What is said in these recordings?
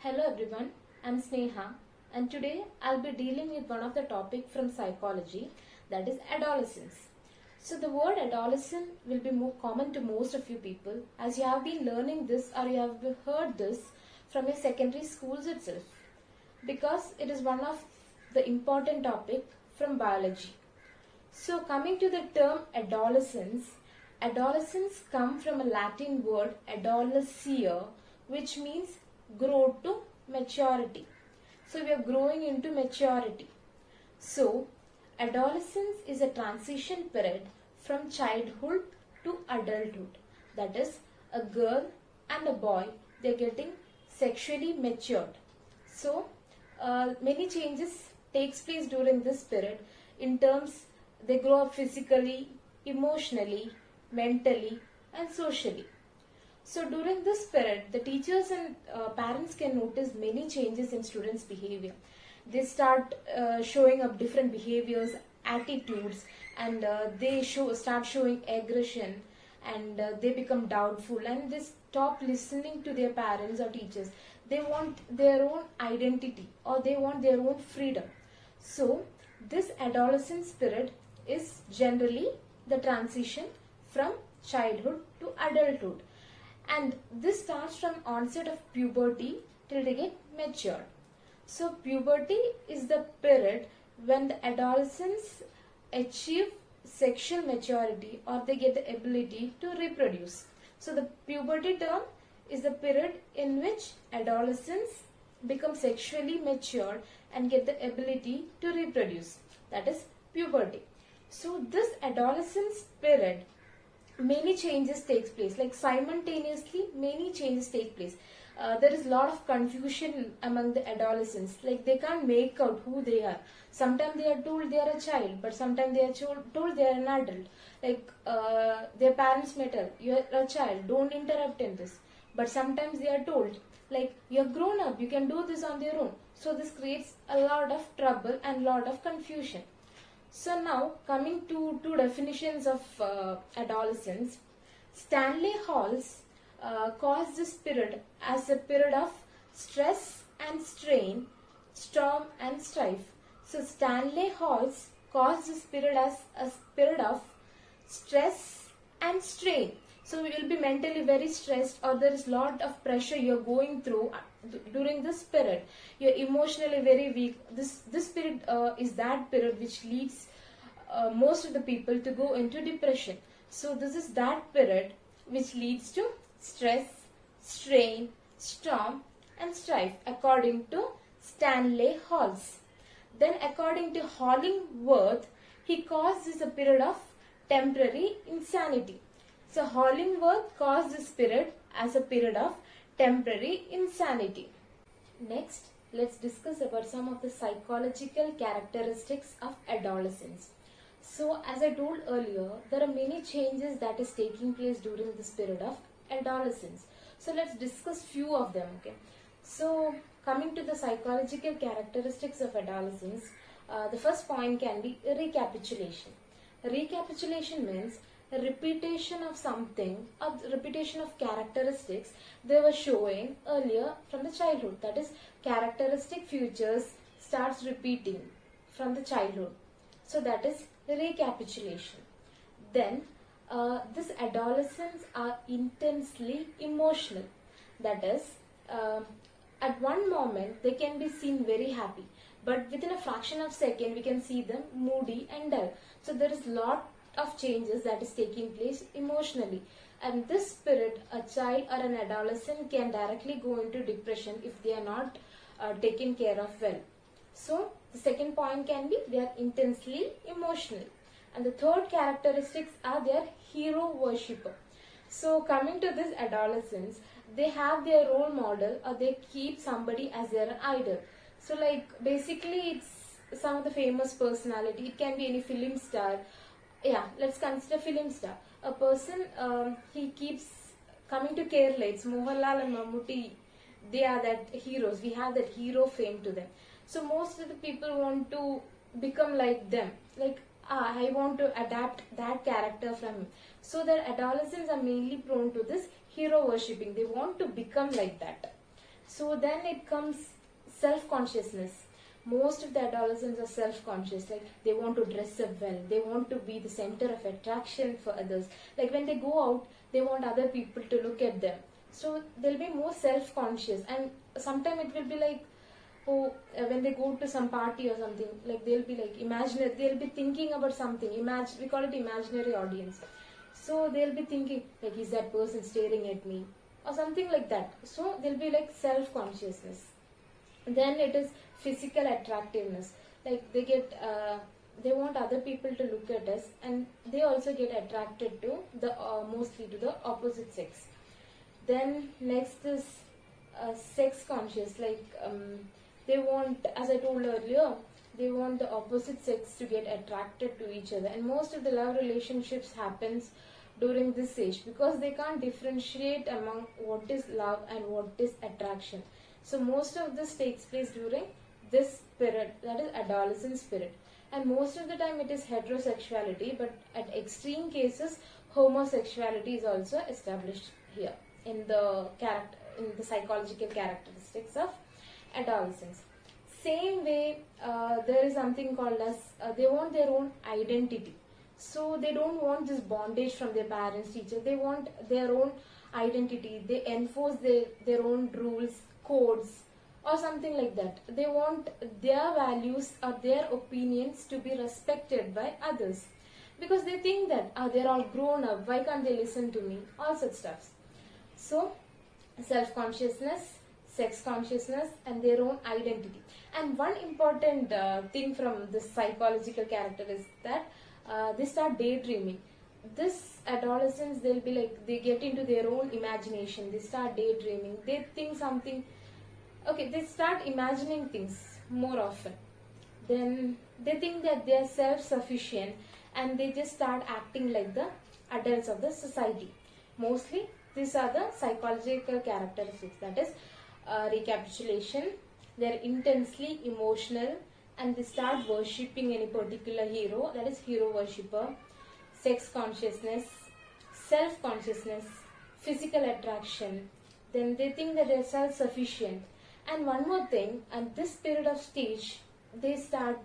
Hello everyone, I'm Sneha and today I'll be dealing with one of the topic from psychology, that is adolescence. So the word adolescent will be more common to most of you people as you have been learning this or you have heard this from your secondary schools itself because it is one of the important topic from biology. So coming to the term adolescence, adolescence come from a Latin word adolescere, which means grow to maturity. So we are growing into maturity. So adolescence is a transition period from childhood to adulthood. That is, a girl and a boy, they are getting sexually matured. So many changes takes place during this period in terms they grow up physically, emotionally, mentally and socially. So during this period, the teachers and parents can notice many changes in students' behavior. They start showing up different behaviors, attitudes, and they start showing aggression, and they become doubtful, and they stop listening to their parents or teachers. They want their own identity or they want their own freedom. So this adolescent spirit is generally the transition from childhood to adulthood, and this starts from onset of puberty till they get mature. So puberty is the period when the adolescents achieve sexual maturity or they get the ability to reproduce. So the puberty term is the period in which adolescents become sexually mature and get the ability to reproduce. That is puberty. So this adolescence period, many changes takes place, like simultaneously many changes take place. There is a lot of confusion among the adolescents, like they can't make out who they are. Sometimes they are told they are a child, but sometimes they are told they are an adult. Like their parents may tell, you are a child, don't interrupt in this. But sometimes they are told, like, you are grown up, you can do this on your own. So this creates a lot of trouble and lot of confusion. So now coming to two definitions of adolescence, Stanley Halls calls this period as a period of stress and strain, storm and strife. So Stanley Halls calls this period as a period of stress and strain. So we will be mentally very stressed, or there is lot of pressure you are going through during this period. You are emotionally very weak. This period is that period which leads most of the people to go into depression. So this is that period which leads to stress, strain, storm and strife according to Stanley Halls. Then according to Hollingworth, he calls this a period of temporary insanity. So Hollingworth calls this period as a period of temporary insanity. Next, let's discuss about some of the psychological characteristics of adolescence. So as I told earlier, there are many changes that is taking place during this period of adolescence. So let's discuss few of them. Okay. So coming to the psychological characteristics of adolescence, the first point can be recapitulation. Recapitulation means a repetition of something, or repetition of characteristics they were showing earlier from the childhood. That is, characteristic features starts repeating from the childhood. So that is recapitulation. Then these adolescents are intensely emotional. That is, at one moment they can be seen very happy, but within a fraction of a second we can see them moody and dull. So there is lot of changes that is taking place emotionally, and this period a child or an adolescent can directly go into depression if they are not taken care of well. So the second point can be they are intensely emotional, and the third characteristics are they are hero worshipper. So coming to this adolescence, they have their role model or they keep somebody as their idol. So like basically it's some of the famous personality. It can be any film star. Yeah, let's consider film star. A person, he keeps coming to Kerala. It's Mohanlal and Mammootty. They are that heroes. We have that hero fame to them. So most of the people want to become like them. Like, I want to adapt that character from him. So the adolescents are mainly prone to this hero worshipping. They want to become like that. So then it comes self-consciousness. Most of the adolescents are self-conscious, like they want to dress up well, they want to be the center of attraction for others. Like when they go out, they want other people to look at them. So they'll be more self-conscious, and sometimes it will be like, oh, when they go to some party or something, like they'll be like imaginary, they'll be thinking about something. We call it imaginary audience. So they'll be thinking like, is that person staring at me or something like that. So they'll be like self-consciousness. Then it is physical attractiveness, like they want other people to look at us, and they also get attracted to the mostly to the opposite sex. Then next is sex conscious, like they want, as I told earlier, they want the opposite sex to get attracted to each other, and most of the love relationships happens during this age because they can't differentiate among what is love and what is attraction. So most of this takes place during this period, that is adolescent period, and most of the time it is heterosexuality, but at extreme cases homosexuality is also established here in the psychological characteristics of adolescence. Same way, there is something called as they want their own identity. So they don't want this bondage from their parents, teacher. They want their own identity. They enforce their own rules, codes, or something like that. They want their values or their opinions to be respected by others, because they think that they're all grown up, why can't they listen to me, all such stuff. So self-consciousness, sex consciousness, and their own identity. And one important thing from this psychological character is that they start daydreaming. This adolescents, they'll be like, they get into their own imagination, they start daydreaming, they think something, okay, they start imagining things more often. Then they think that they are self-sufficient, and they just start acting like the adults of the society. Mostly these are the psychological characteristics, that is recapitulation, they are intensely emotional, and they start worshipping any particular hero, that is hero worshipper. Sex consciousness, self consciousness, physical attraction, then they think that they are self-sufficient. And one more thing, at this period of stage, they start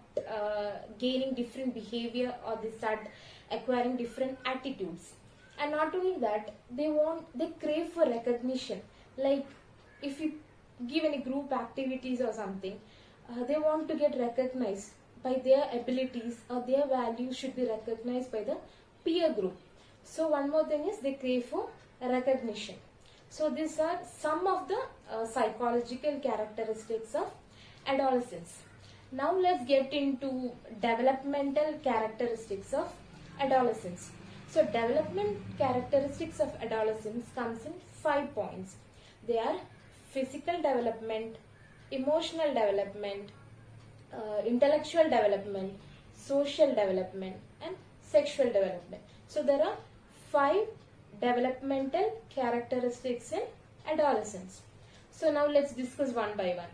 gaining different behavior, or they start acquiring different attitudes. And not only that, they crave for recognition. Like if you give any group activities or something, they want to get recognized by their abilities, or their values should be recognized by the peer group. So one more thing is they crave for recognition. So these are some of the psychological characteristics of adolescence. Now let's get into developmental characteristics of adolescence. So development characteristics of adolescence comes in 5 points. They are physical development, emotional development, intellectual development, social development, and sexual development. So there are 5 developmental characteristics in adolescence. So now let's discuss one by one.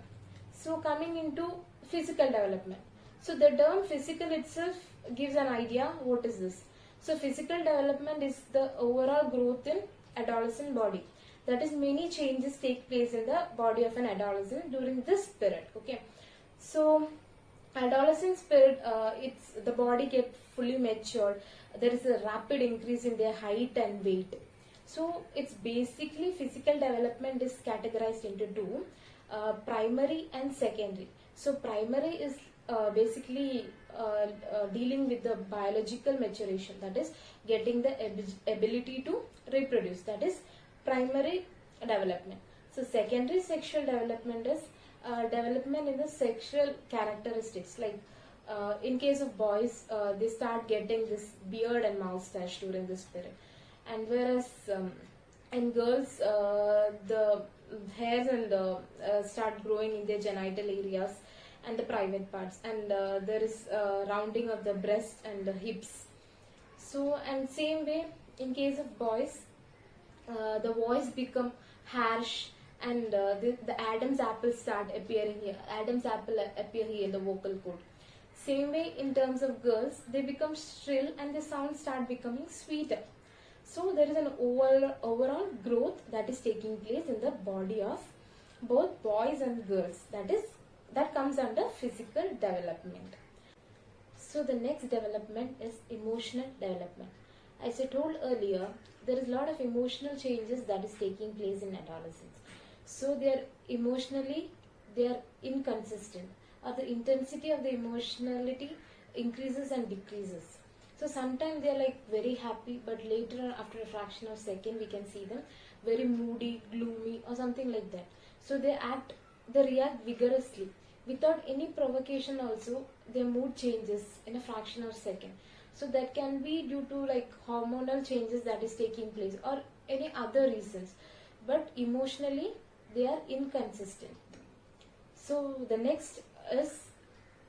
So coming into physical development. So the term physical itself gives an idea what is this. So physical development is the overall growth in adolescent body. That is, many changes take place in the body of an adolescent during this period. Okay. So adolescence period, the body gets fully matured. There is a rapid increase in their height and weight. So it's basically physical development is categorized into two, primary and secondary. So primary is basically dealing with the biological maturation, that is getting the ability to reproduce, that is primary development. So secondary sexual development is development in the sexual characteristics, like in case of boys, they start getting this beard and moustache during this period, and whereas in girls, the hairs and start growing in their genital areas and the private parts, and there is rounding of the breast and the hips. So, and same way in case of boys, the voice become harsh, and the Adam's apple start appearing here. Adam's apple appear here in the vocal cord. Same way in terms of girls, they become shrill and the sounds start becoming sweeter. So there is an overall growth that is taking place in the body of both boys and girls. That comes under physical development. So the next development is emotional development. As I told earlier, there is a lot of emotional changes that is taking place in adolescence. So they are inconsistent, or the intensity of the emotionality increases and decreases. So sometimes they are like very happy, but later on, after a fraction of a second, we can see them very moody, gloomy, or something like that. So they react vigorously without any provocation. Also, their mood changes in a fraction of a second. So that can be due to like hormonal changes that is taking place or any other reasons. But emotionally, they are inconsistent. So the next is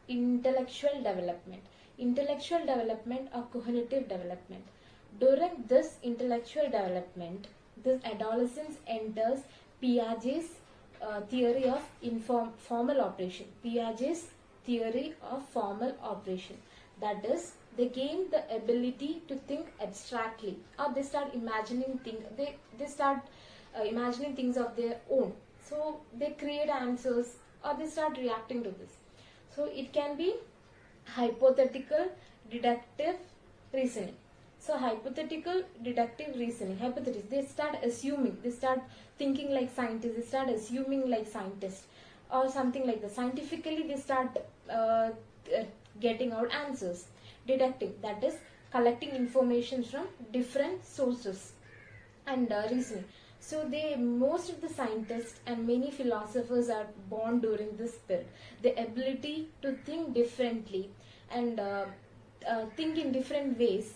intellectual development. Intellectual development or cognitive development. During this intellectual development, this adolescence enters Piaget's theory of formal operation. Piaget's theory of formal operation. That is, they gain the ability to think abstractly, or they start imagining things. They start imagining things of their own. So they create answers, or they start reacting to this. So it can be hypothetical deductive reasoning. So hypothetical deductive reasoning, hypothesis, they start assuming, they start thinking like scientists, they start assuming like scientists, or something like that. Scientifically they start getting out answers. Deductive, that is collecting information from different sources, and reasoning. So most of the scientists and many philosophers are born during this period. The ability to think differently and think in different ways,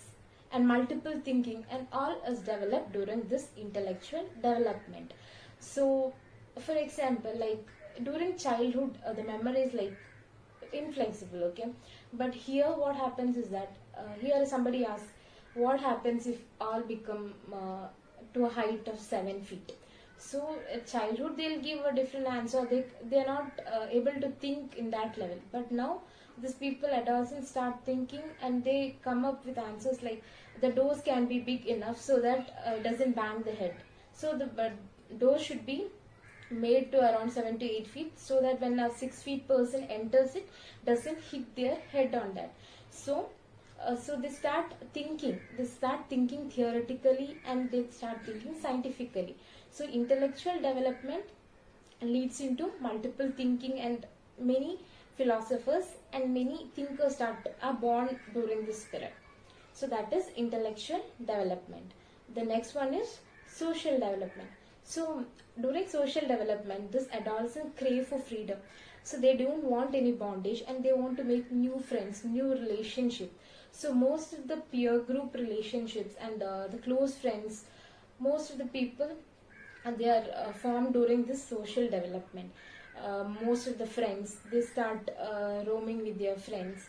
and multiple thinking, and all is developed during this intellectual development. So for example, like during childhood, the memory is like inflexible, okay, but here what happens is that here somebody asks, what happens if all become to a height of 7 feet? So at childhood they'll give a different answer. They're not able to think in that level. But now these people, adolescents, start thinking, and they come up with answers like the doors can be big enough so that it doesn't bang the head. So the door should be made to around 7 to 8 feet, so that when a 6 feet person enters it, doesn't hit their head on that. So they start thinking theoretically, and they start thinking scientifically. So intellectual development leads into multiple thinking, and many philosophers and many thinkers are born during this period. So that is intellectual development. The next one is social development. So during social development, this adolescents crave for freedom. So they don't want any bondage, and they want to make new friends, new relationship. So most of the peer group relationships and the close friends, most of the people, and they are formed during this social development. Most of the friends, they start roaming with their friends.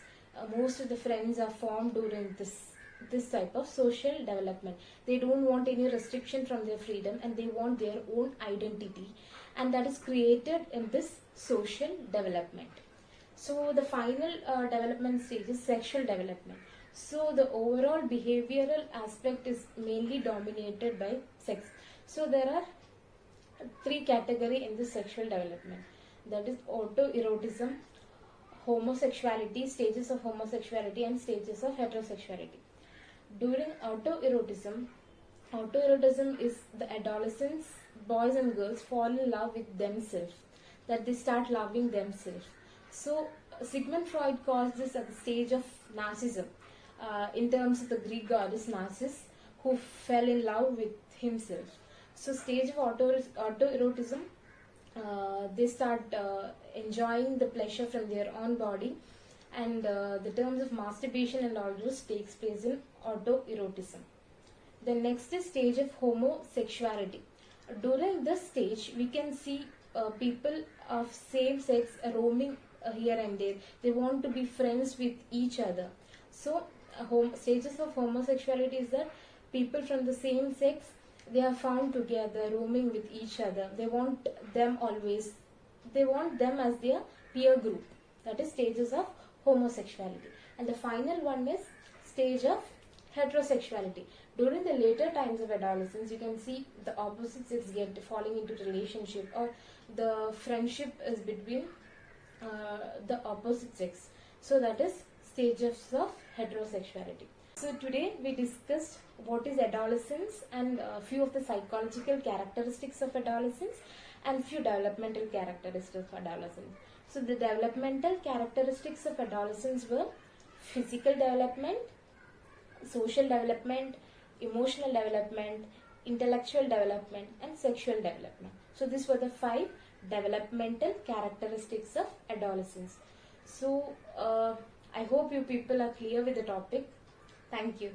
Most of the friends are formed during this type of social development. They don't want any restriction from their freedom, and they want their own identity, and that is created in this social development. So the final development stage is sexual development. So the overall behavioral aspect is mainly dominated by sex. So there are three categories in the sexual development. That is autoerotism, homosexuality, stages of homosexuality, and stages of heterosexuality. During autoerotism is the adolescents, boys and girls fall in love with themselves, that they start loving themselves. So Sigmund Freud calls this at the stage of narcissism. In terms of the Greek goddess Narcissus, who fell in love with himself. So stage of autoerotism, they start enjoying the pleasure from their own body, and the terms of masturbation and all those takes place in autoerotism. The next is stage of homosexuality. During this stage, we can see people of same sex roaming here and there. They want to be friends with each other. So stages of homosexuality is that people from the same sex, they are found together roaming with each other. They want them as their peer group. That is stages of homosexuality. And the final one is stage of heterosexuality. During the later times of adolescence, you can see the opposite sex get falling into relationship, or the friendship is between the opposite sex. So that is stages of heterosexuality. So today we discussed what is adolescence and few of the psychological characteristics of adolescence and few developmental characteristics of adolescence. So the developmental characteristics of adolescence were physical development, social development, emotional development, intellectual development, and sexual development. So these were the 5 developmental characteristics of adolescence. So I hope you people are clear with the topic. Thank you.